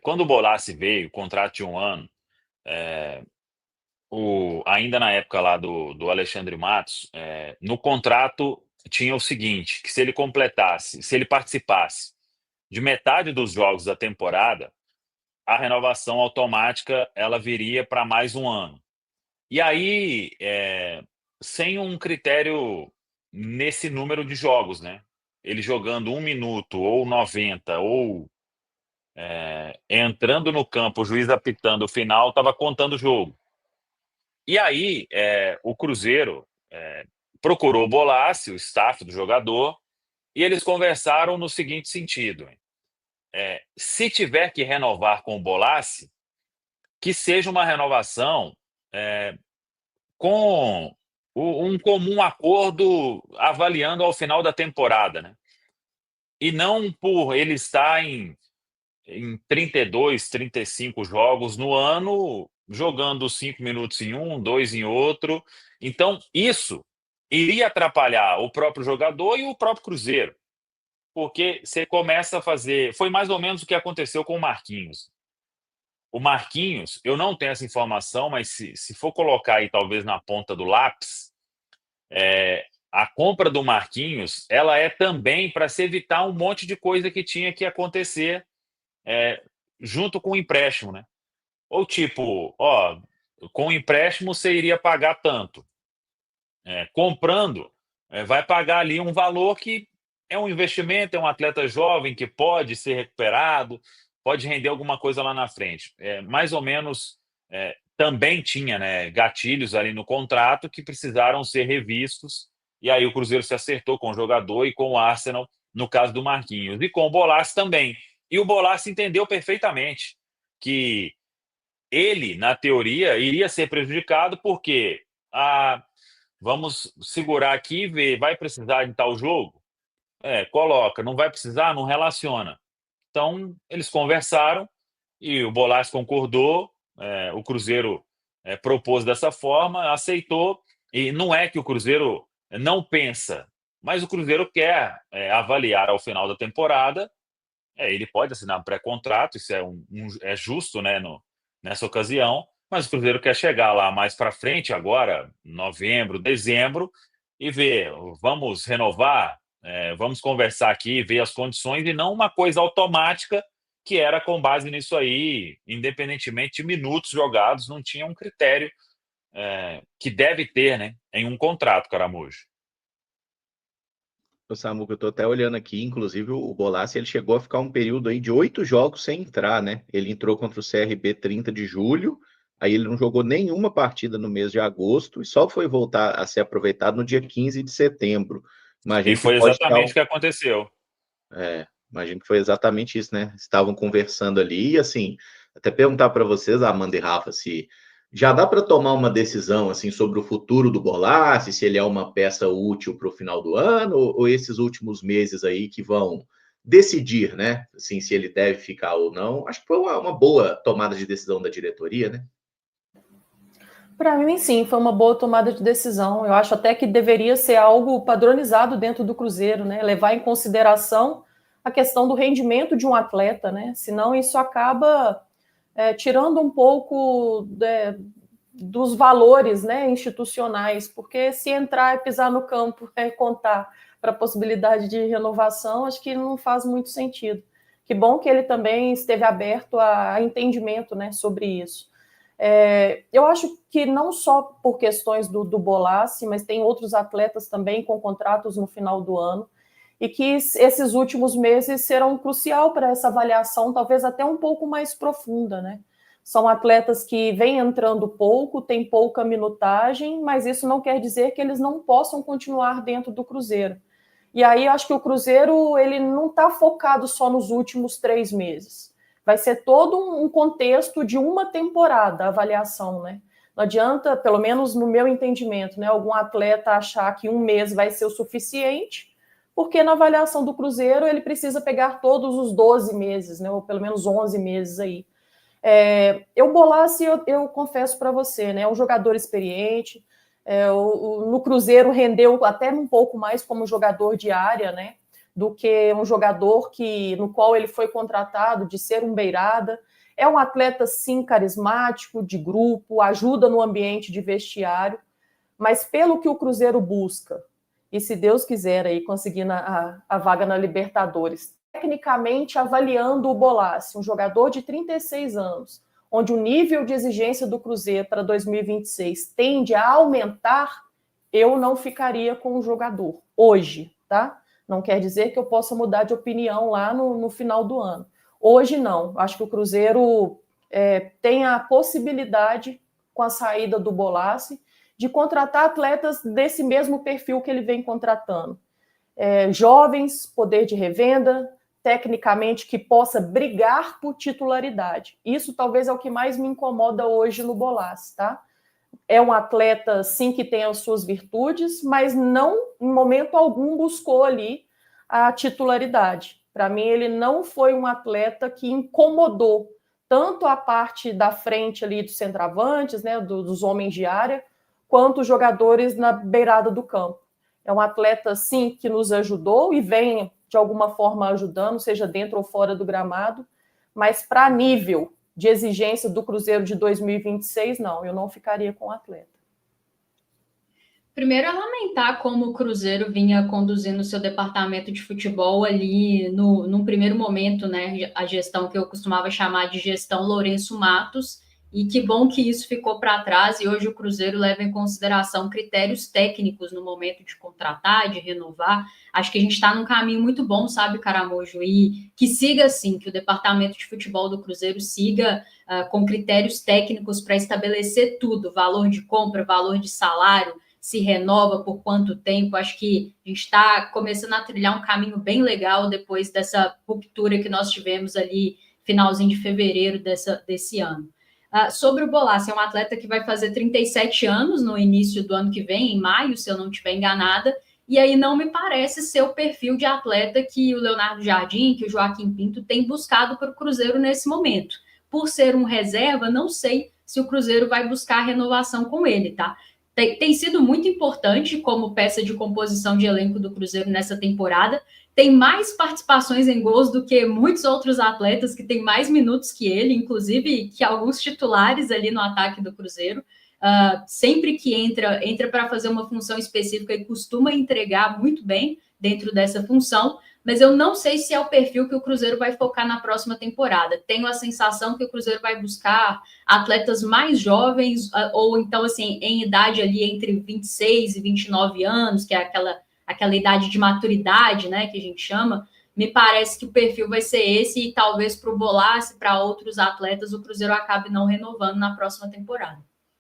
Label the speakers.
Speaker 1: quando o Bolassi veio, contrato de 1 ano, ainda na época lá do Alexandre Matos, no contrato tinha o seguinte, que se ele participasse de metade dos jogos da temporada, a renovação automática ela viria para mais 1 ano. E aí, sem um critério nesse número de jogos, né? Ele jogando 1 minuto ou 90 ou entrando no campo, o juiz apitando o final, estava contando o jogo. E aí, o Cruzeiro procurou o Bolassi, o staff do jogador, e eles conversaram no seguinte sentido: se tiver que renovar com o Bolassi, que seja uma renovação com um comum acordo avaliando ao final da temporada, né? E não por ele estar em 32, 35 jogos no ano, jogando 5 minutos em um, 2 em outro. Então, isso iria atrapalhar o próprio jogador e o próprio Cruzeiro, porque você começa a fazer. Foi mais ou menos o que aconteceu com o Marquinhos. O Marquinhos, eu não tenho essa informação, mas se for colocar aí talvez na ponta do lápis, a compra do Marquinhos, ela é também para se evitar um monte de coisa que tinha que acontecer junto com o empréstimo, né? Ou tipo, ó, com o empréstimo você iria pagar tanto. Comprando, vai pagar ali um valor que é um investimento, é um atleta jovem que pode ser recuperado, pode render alguma coisa lá na frente. Mais ou menos, também tinha, né, gatilhos ali no contrato que precisaram ser revistos, e aí o Cruzeiro se acertou com o jogador e com o Arsenal, no caso do Marquinhos, e com o Bolassi também. E o Bolassi entendeu perfeitamente que ele, na teoria, iria ser prejudicado porque vamos segurar aqui e ver, vai precisar de tal jogo? Coloca, não vai precisar, não relaciona. Então, eles conversaram e o Bolassi concordou, o Cruzeiro propôs dessa forma, aceitou, e não é que o Cruzeiro não pensa, mas o Cruzeiro quer avaliar ao final da temporada. Ele pode assinar um pré-contrato, isso é justo, né, nessa ocasião, mas o Cruzeiro quer chegar lá mais para frente, agora, novembro, dezembro, e ver, vamos renovar, vamos conversar aqui, ver as condições, e não uma coisa automática que era com base nisso aí, independentemente de minutos jogados, não tinha um critério que deve ter, né, em um contrato, Caramujo.
Speaker 2: O Samuca, eu tô até olhando aqui, inclusive o Bolassi, ele chegou a ficar um período aí de 8 jogos sem entrar, né? Ele entrou contra o CRB 30 de julho, aí ele não jogou nenhuma partida no mês de agosto e só foi voltar a ser aproveitado no dia 15 de setembro.
Speaker 1: E
Speaker 2: Imagino que
Speaker 1: foi
Speaker 2: pode estar
Speaker 1: exatamente o que aconteceu.
Speaker 2: imagino que foi exatamente isso, né? Estavam conversando ali e assim, até perguntar para vocês, Amanda e Rafa, se já dá para tomar uma decisão assim sobre o futuro do Bolassi, se ele é uma peça útil para o final do ano, ou esses últimos meses aí que vão decidir, né? Assim, se ele deve ficar ou não. Acho que foi uma boa tomada de decisão da diretoria, né?
Speaker 3: Para mim, sim, foi uma boa tomada de decisão. Eu acho até que deveria ser algo padronizado dentro do Cruzeiro, né? Levar em consideração a questão do rendimento de um atleta, né? Senão isso acaba tirando um pouco dos valores, né, institucionais, porque se entrar e pisar no campo e contar para a possibilidade de renovação, acho que não faz muito sentido. Que bom que ele também esteve aberto a entendimento, né, sobre isso. Eu acho que não só por questões do Bolassi, mas tem outros atletas também com contratos no final do ano, e que esses últimos meses serão crucial para essa avaliação, talvez até um pouco mais profunda, né? São atletas que vêm entrando pouco, têm pouca minutagem, mas isso não quer dizer que eles não possam continuar dentro do Cruzeiro. E aí acho que o Cruzeiro ele não está focado só nos últimos 3 meses. Vai ser todo um contexto de uma temporada, a avaliação, né? Não adianta, pelo menos no meu entendimento, né, algum atleta achar que um mês vai ser o suficiente, porque na avaliação do Cruzeiro ele precisa pegar todos os 12 meses, né, ou pelo menos 11 meses aí. O Bolassi, eu confesso para você, né, é um jogador experiente, no Cruzeiro rendeu até um pouco mais como jogador de área, né? do que um jogador no qual ele foi contratado de ser um beirada. É um atleta, sim, carismático, de grupo, ajuda no ambiente de vestiário, mas pelo que o Cruzeiro busca, e se Deus quiser aí conseguir a vaga na Libertadores, tecnicamente avaliando o Bolassi, um jogador de 36 anos, onde o nível de exigência do Cruzeiro para 2026 tende a aumentar, eu não ficaria com o jogador hoje, tá? Não quer dizer que eu possa mudar de opinião lá no final do ano. Hoje não. Acho que o Cruzeiro tem a possibilidade, com a saída do Bolassi, de contratar atletas desse mesmo perfil que ele vem contratando. Jovens, poder de revenda, tecnicamente que possa brigar por titularidade. Isso talvez é o que mais me incomoda hoje no Bolassi, tá? É um atleta, sim, que tem as suas virtudes, mas não, em momento algum, buscou ali a titularidade. Para mim, ele não foi um atleta que incomodou tanto a parte da frente ali dos centroavantes, né, dos homens de área, quanto os jogadores na beirada do campo. É um atleta, sim, que nos ajudou e vem, de alguma forma, ajudando, seja dentro ou fora do gramado, mas para nível de exigência do Cruzeiro de 2026, não, eu não ficaria com o atleta.
Speaker 4: Primeiro é lamentar como o Cruzeiro vinha conduzindo o seu departamento de futebol ali num primeiro momento, né? A gestão que eu costumava chamar de gestão Lourenço Matos, e que bom que isso ficou para trás e hoje o Cruzeiro leva em consideração critérios técnicos no momento de contratar, de renovar. Acho que a gente está num caminho muito bom, sabe, Caramojo? E que siga assim, que o departamento de futebol do Cruzeiro siga com critérios técnicos para estabelecer tudo, valor de compra, valor de salário, se renova por quanto tempo. Acho que a gente está começando a trilhar um caminho bem legal depois dessa ruptura que nós tivemos ali finalzinho de fevereiro desse ano. Sobre o Bolassi, é um atleta que vai fazer 37 anos no início do ano que vem, em maio, se eu não estiver enganada, e aí não me parece ser o perfil de atleta que o Leonardo Jardim, que o Joaquim Pinto tem buscado para o Cruzeiro nesse momento. Por ser um reserva, não sei se o Cruzeiro vai buscar renovação com ele, tá? Tem sido muito importante como peça de composição de elenco do Cruzeiro nessa temporada. Tem mais participações em gols do que muitos outros atletas que têm mais minutos que ele, inclusive que alguns titulares ali no ataque do Cruzeiro. Sempre que entra para fazer uma função específica e costuma entregar muito bem dentro dessa função, mas eu não sei se é o perfil que o Cruzeiro vai focar na próxima temporada. Tenho a sensação que o Cruzeiro vai buscar atletas mais jovens, ou então, assim, em idade ali entre 26 e 29 anos, que é aquela idade de maturidade, né, que a gente chama. Me parece que o perfil vai ser esse, e talvez para o Bolassi, para outros atletas, o Cruzeiro acabe não renovando na próxima temporada.